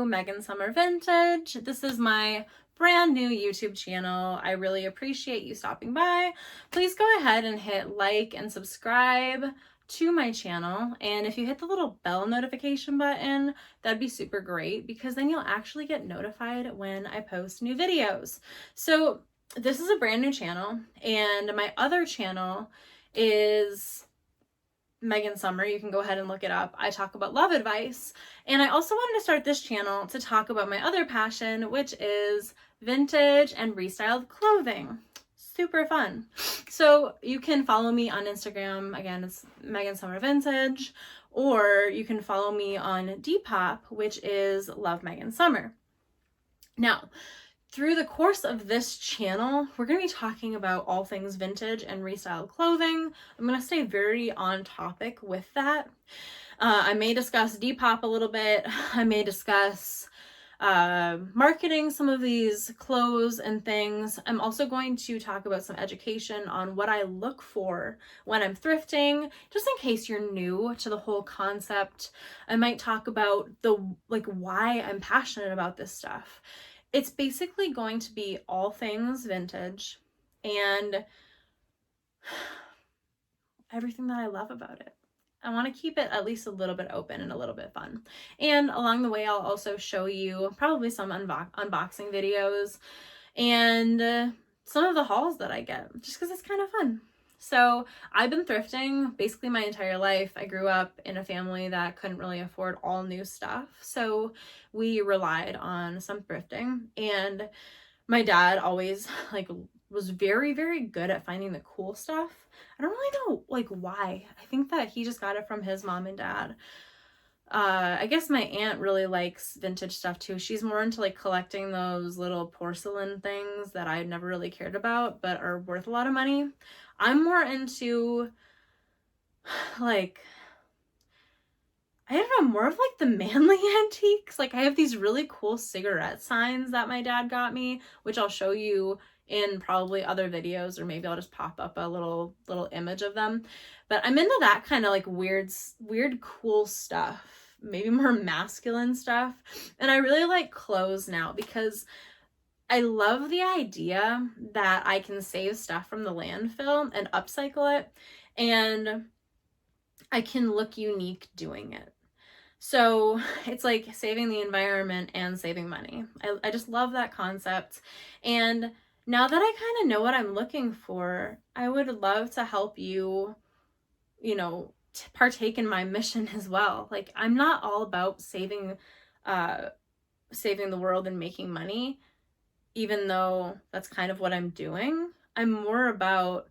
Megan Summer Vintage. This is my brand new YouTube channel. I really appreciate you stopping by. Please go ahead and hit like and subscribe to my channel, and if you hit the little bell notification button, that'd be super great, because then you'll actually get notified when I post new videos. So this is a brand new channel, and my other channel is Megan Summer. You can go ahead and look it up. I talk about love advice, and I also wanted to start this channel to talk about my other passion, which is vintage and restyled clothing. Super fun. So you can follow me on Instagram. Again, it's Megan Summer Vintage, or you can follow me on Depop, which is Love Megan Summer. Now, through the course of this channel, we're going to be talking about all things vintage and restyled clothing. I'm going to stay very on topic with that. I may discuss Depop a little bit. I may discuss marketing some of these clothes and things. I'm also going to talk about some education on what I look for when I'm thrifting, just in case you're new to the whole concept. I might talk about why I'm passionate about this stuff. It's basically going to be all things vintage and everything that I love about it. I want to keep it at least a little bit open and a little bit fun. And along the way, I'll also show you probably some unboxing videos and some of the hauls that I get, just because it's kind of fun. So I've been thrifting basically my entire life. I grew up in a family that couldn't really afford all new stuff, so we relied on some thrifting. And my dad always was very, very good at finding the cool stuff. I don't really know why. I think that he just got it from his mom and dad. I guess my aunt really likes vintage stuff too. She's more into collecting those little porcelain things that I never really cared about but are worth a lot of money. I'm more into I don't know, more of the manly antiques. I have these really cool cigarette signs that my dad got me, which I'll show you in probably other videos, or maybe I'll just pop up a little image of them. But I'm into that kind of weird cool stuff, maybe more masculine stuff. And I really like clothes now because I love the idea that I can save stuff from the landfill and upcycle it, and I can look unique doing it. So it's like saving the environment and saving money. I just love that concept. And now that I kind of know what I'm looking for, I would love to help you, partake in my mission as well. I'm not all about saving the world and making money, even though that's kind of what I'm doing. I'm more about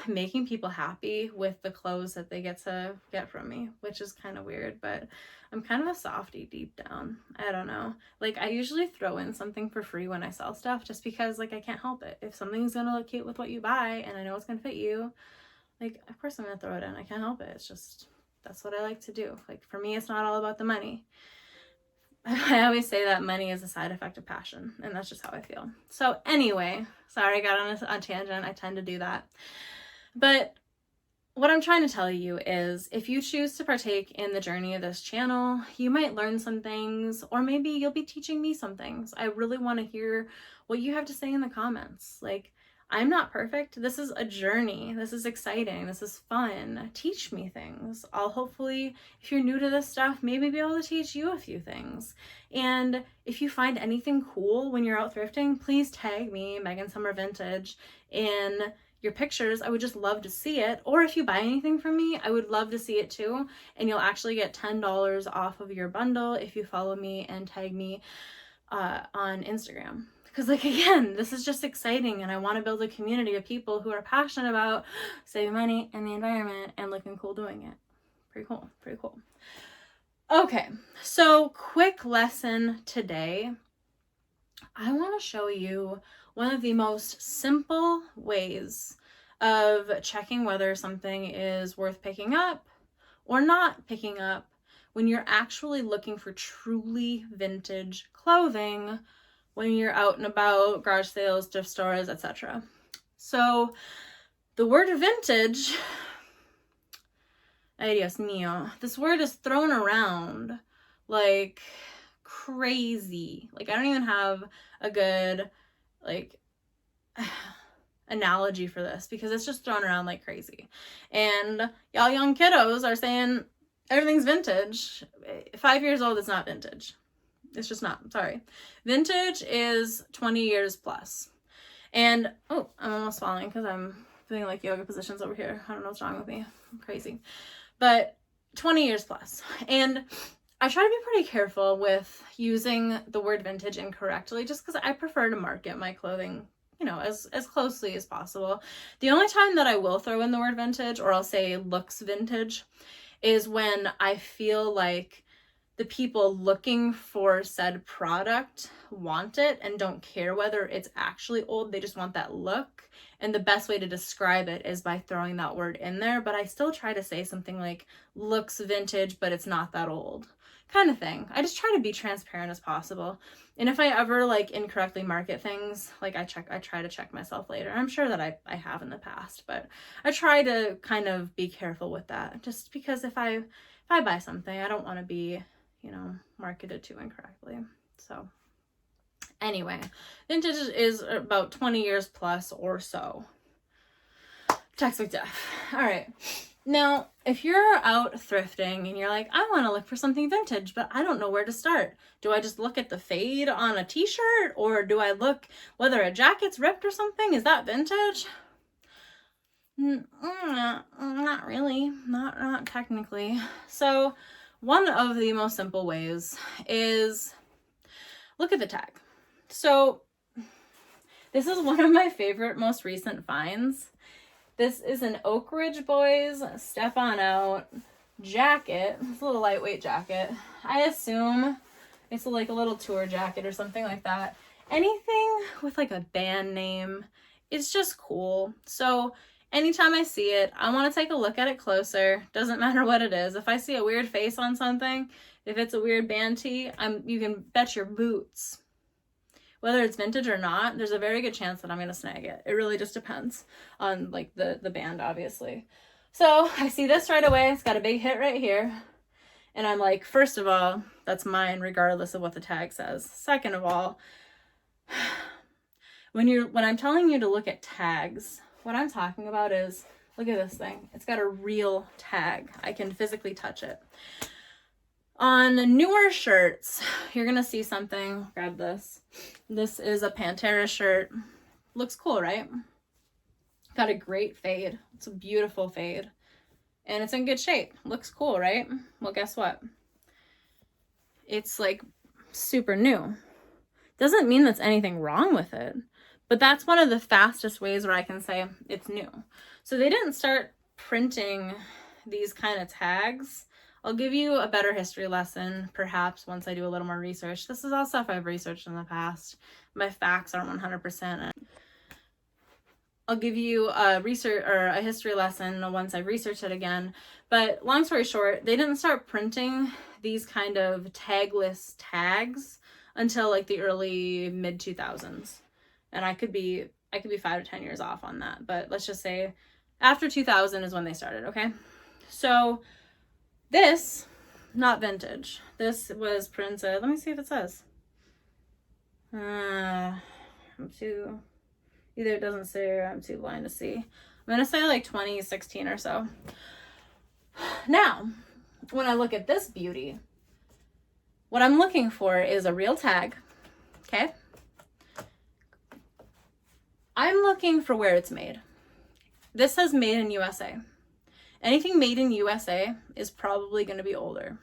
making people happy with the clothes that they get to get from me, which is kind of weird, but I'm kind of a softie deep down. I don't know. I usually throw in something for free when I sell stuff, just because I can't help it. If something's gonna look cute with what you buy and I know it's gonna fit you, of course I'm gonna throw it in. I can't help it. It's just, that's what I like to do. For me, it's not all about the money. I always say that money is a side effect of passion, and that's just how I feel. So anyway, sorry I got on a tangent. I tend to do that. But what I'm trying to tell you is, if you choose to partake in the journey of this channel, you might learn some things, or maybe you'll be teaching me some things. I really want to hear what you have to say in the comments. I'm not perfect. This is a journey. This is exciting. This is fun. Teach me things. I'll hopefully, if you're new to this stuff, maybe be able to teach you a few things. And if you find anything cool when you're out thrifting, please tag me, Megan Summer Vintage, in your pictures. I would just love to see it. Or if you buy anything from me, I would love to see it too. And you'll actually get $10 off of your bundle if you follow me and tag me on Instagram. Because again, this is just exciting, and I want to build a community of people who are passionate about saving money and the environment and looking cool doing it. Pretty cool. Okay, so quick lesson today. I want to show you one of the most simple ways of checking whether something is worth picking up or not picking up when you're actually looking for truly vintage clothing when you're out and about, garage sales, thrift stores, etc. So the word vintage, ay Dios mío, this word is thrown around like crazy. Like, I don't even have a good, like, analogy for this because it's just thrown around like crazy. And y'all young kiddos are saying everything's vintage. 5 years old is not vintage. It's just not. Sorry. Vintage is 20 years plus. And, oh, I'm almost falling because I'm doing like yoga positions over here. I don't know what's wrong with me. I'm crazy. But 20 years plus. And I try to be pretty careful with using the word vintage incorrectly just because I prefer to market my clothing, you know, as closely as possible. The only time that I will throw in the word vintage, or I'll say looks vintage, is when I feel like the people looking for said product want it and don't care whether it's actually old. They just want that look. And the best way to describe it is by throwing that word in there. But I still try to say something like looks vintage, but it's not that old kind of thing. I just try to be transparent as possible. And if I ever like incorrectly market things, like I try to check myself later. I'm sure that I have in the past, but I try to kind of be careful with that just because if I buy something, I don't want to be, you know, marketed to incorrectly. So anyway, vintage is about 20 years plus or so. Textbook def. All right. Now, if you're out thrifting and you're like, I want to look for something vintage, but I don't know where to start. Do I just look at the fade on a t-shirt, or do I look whether a jacket's ripped or something? Is that vintage? Not really. Not technically. So one of the most simple ways is look at the tag. So this is one of my favorite most recent finds. This is an Oak Ridge Boys Step On Out jacket. It's a little lightweight jacket. I assume it's like a little tour jacket or something like that. Anything with like a band name is just cool. So anytime I see it, I want to take a look at it closer. Doesn't matter what it is. If I see a weird face on something, if it's a weird band tee, you can bet your boots, whether it's vintage or not, there's a very good chance that I'm going to snag it. It really just depends on like the band, obviously. So I see this right away. It's got a big hit right here. And I'm like, first of all, that's mine regardless of what the tag says. Second of all, when I'm telling you to look at tags, what I'm talking about is, look at this thing. It's got a real tag. I can physically touch it. On newer shirts, you're going to see something. Grab this. This is a Pantera shirt. Looks cool, right? Got a great fade. It's a beautiful fade. And it's in good shape. Looks cool, right? Well, guess what? It's like super new. Doesn't mean there's anything wrong with it. But that's one of the fastest ways where I can say it's new. So they didn't start printing these kind of tags. I'll give you a better history lesson, perhaps, once I do a little more research. This is all stuff I've researched in the past. My facts aren't 100%. I'll give you a history lesson once I research it again. But long story short, they didn't start printing these kind of tagless tags until like the early mid 2000s. And I could be 5 to 10 years off on that, but let's just say after 2000 is when they started, okay? So this, not vintage. This was printed, let me see if it says. Either it doesn't say or I'm too blind to see. I'm going to say like 2016 or so. Now, when I look at this beauty, what I'm looking for is a real tag, okay? I'm looking for where it's made. This says made in USA. Anything made in USA is probably going to be older.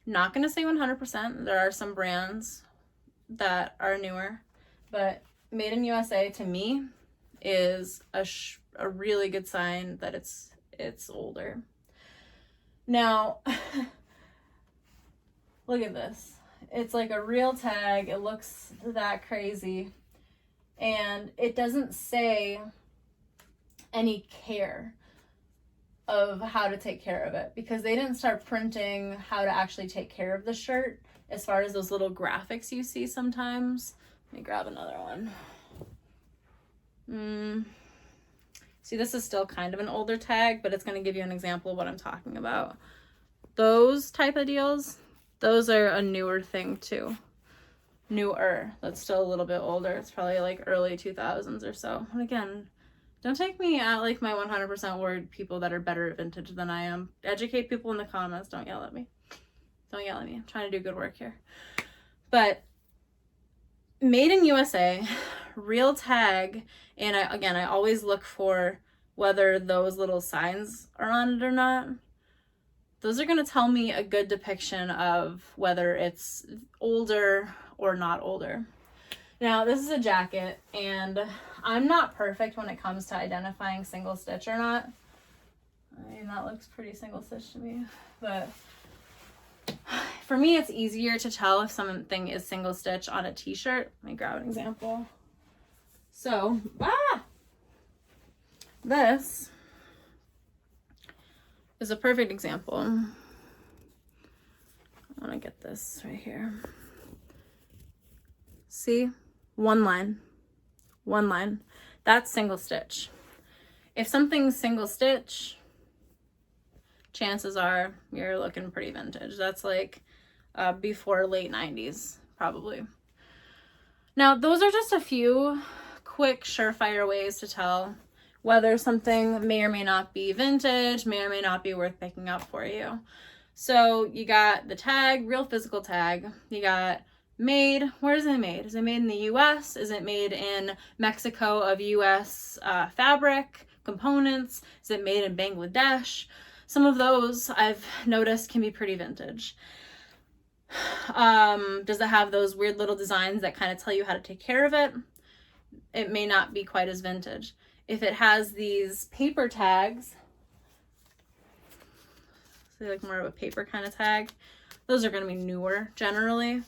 Not going to say 100%. There are some brands that are newer, but made in USA to me is a really good sign that it's older. Now, look at this. It's like a real tag. It looks that crazy. And it doesn't say any care of how to take care of it because they didn't start printing how to actually take care of the shirt as far as those little graphics you see sometimes. Let me grab another one. See, this is still kind of an older tag, but it's going to give you an example of what I'm talking about. Those type of deals, Those are a newer thing too. Newer. That's still a little bit older. It's probably like early 2000s or so. And again, don't take me at like my 100% word, people that are better at vintage than I am. Educate people in the comments. Don't yell at me. Don't yell at me. I'm trying to do good work here. But made in USA, real tag, and I always look for whether those little signs are on it or not. Those are going to tell me a good depiction of whether it's older or not older. Now, this is a jacket, and I'm not perfect when it comes to identifying single stitch or not. I mean, that looks pretty single stitch to me, but for me, it's easier to tell if something is single stitch on a t-shirt. Let me grab an example. So, this is a perfect example. I want to get this right here. See? One line. That's single stitch. If something's single stitch, chances are you're looking pretty vintage. That's like before late 90s, probably. Now, those are just a few quick, surefire ways to tell whether something may or may not be vintage, may or may not be worth picking up for you. So you got the tag, real physical tag. You got made. Where is it made? Is it made in the US? Is it made in Mexico of US fabric, components? Is it made in Bangladesh? Some of those I've noticed can be pretty vintage. Does it have those weird little designs that kind of tell you how to take care of it? It may not be quite as vintage. If it has these paper tags, so like more of a paper kind of tag, those are going to be newer generally.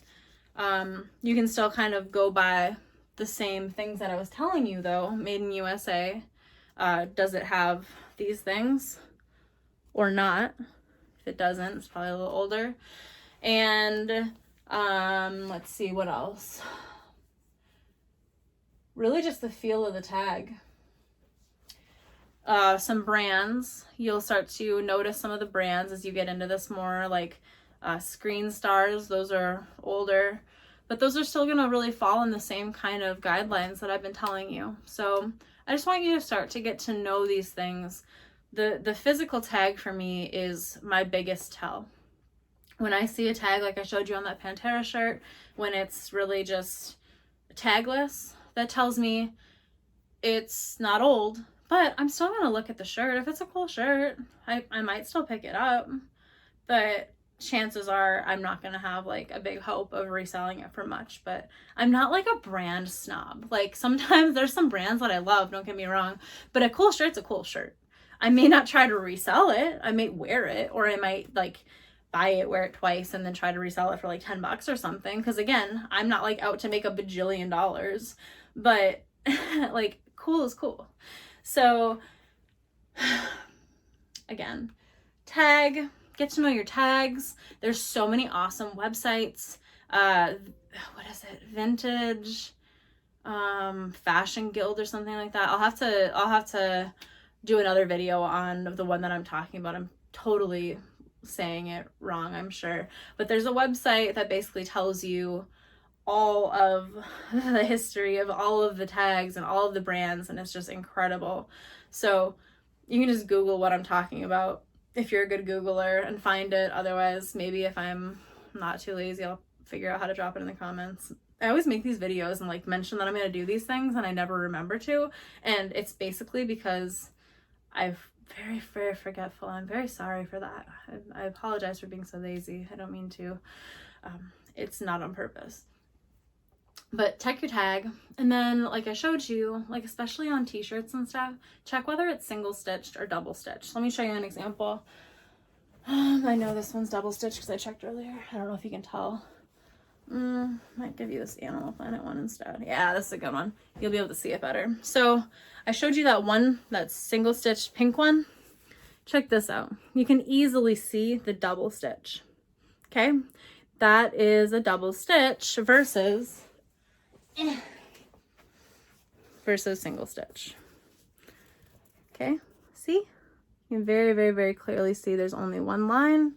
You can still kind of go by the same things that I was telling you though. Made in USA. Does it have these things or not? If it doesn't, it's probably a little older. And let's see what else. Really just the feel of the tag. Some brands, you'll start to notice some of the brands as you get into this more, like Screen Stars. Those are older, but those are still going to really fall in the same kind of guidelines that I've been telling you. So I just want you to start to get to know these things. The physical tag for me is my biggest tell. When I see a tag like I showed you on that Pantera shirt, when it's really just tagless, that tells me it's not old, but I'm still going to look at the shirt. If it's a cool shirt, I might still pick it up, but chances are I'm not going to have like a big hope of reselling it for much. But I'm not like a brand snob. Like sometimes there's some brands that I love, don't get me wrong, but a cool shirt's a cool shirt. I may not try to resell it. I might wear it, or I might like buy it, wear it twice, and then try to resell it for like $10 or something. Because again, I'm not like out to make $1 bajillion, but like cool is cool. So again, tag, get to know your tags. There's so many awesome websites. What is it? Vintage Fashion Guild or something like that. I'll have to do another video on the one that I'm talking about. I'm totally saying it wrong, I'm sure. But there's a website that basically tells you all of the history of all of the tags and all of the brands, and it's just incredible. So you can just Google what I'm talking about if you're a good Googler and find it. Otherwise, maybe if I'm not too lazy, I'll figure out how to drop it in the comments. I always make these videos and like mention that I'm going to do these things and I never remember to, and it's basically because I'm very, very forgetful. I'm very sorry for that. I apologize for being so lazy. I don't mean to. It's not on purpose. But check your tag, and then like I showed you, like especially on t-shirts and stuff, check whether it's single stitched or double stitched. Let me show you an example. I know this one's double stitched because I checked earlier. I don't know if you can tell. Might give you this Animal Planet one instead. Yeah, this is a good one. You'll be able to see it better. So I showed you that one, that single stitched pink one. Check this out. You can easily see the double stitch. Okay, that is a double stitch versus single stitch. Okay, see? You can very, very, very clearly see there's only one line.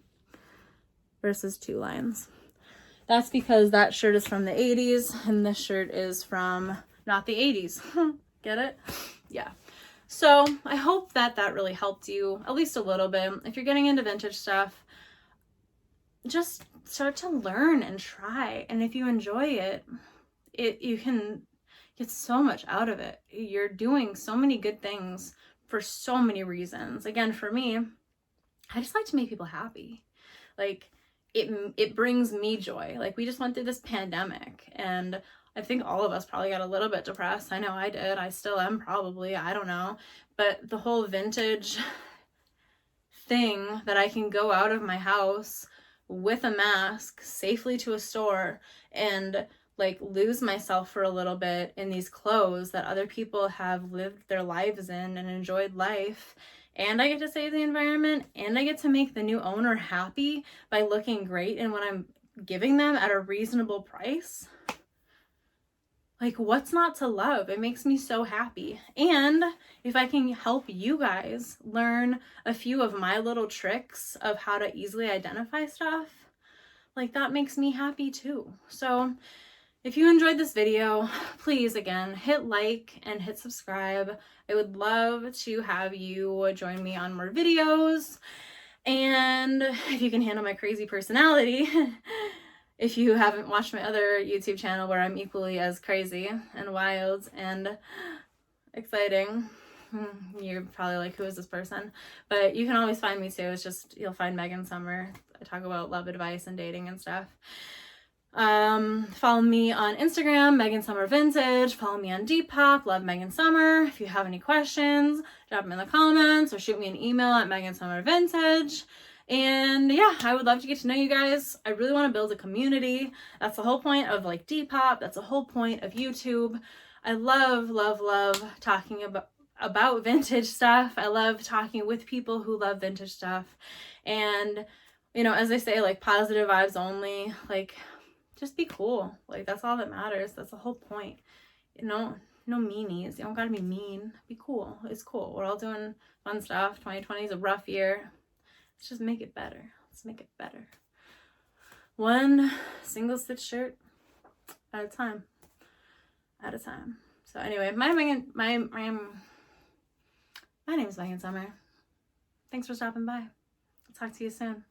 versus 2 lines. That's because that shirt is from the 80s and this shirt is from not the 80s. Get it? Yeah. So I hope that that really helped you at least a little bit. If you're getting into vintage stuff, just start to learn and try. And if you enjoy it, you can get so much out of it. You're doing so many good things for so many reasons. Again, for me, I just like to make people happy. Like, it brings me joy. Like, we just went through this pandemic, and I think all of us probably got a little bit depressed. I know I did. I still am, probably. I don't know. But the whole vintage thing that I can go out of my house with a mask safely to a store and like lose myself for a little bit in these clothes that other people have lived their lives in and enjoyed life, and I get to save the environment, and I get to make the new owner happy by looking great in what I'm giving them at a reasonable price. Like, what's not to love? It makes me so happy. And if I can help you guys learn a few of my little tricks of how to easily identify stuff, like, that makes me happy too. So if you enjoyed this video, please, again, hit like and hit subscribe. I would love to have you join me on more videos. And if you can handle my crazy personality, if you haven't watched my other YouTube channel where I'm equally as crazy and wild and exciting, you're probably like, who is this person? But you can always find me too. It's just, you'll find Megan Summer. I talk about love advice and dating and stuff. Follow me on Instagram, Megan Summer Vintage. Follow me on Depop, love Megan Summer. If you have any questions, drop them in the comments or shoot me an email at Megan Summer Vintage. And yeah, I would love to get to know you guys. I really want to build a community. That's the whole point of like Depop. That's the whole point of YouTube. I love, love, love talking about vintage stuff. I love talking with people who love vintage stuff. And, you know, as they say, like, positive vibes only. Like, just be cool. Like, that's all that matters. That's the whole point. You know, no meanies. You don't gotta be mean. Be cool. It's cool. We're all doing fun stuff. 2020 is a rough year. Let's just make it better. Let's make it better. One single stitch shirt at a time. At a time. So anyway, my name is Megan Summer. Thanks for stopping by. I'll talk to you soon.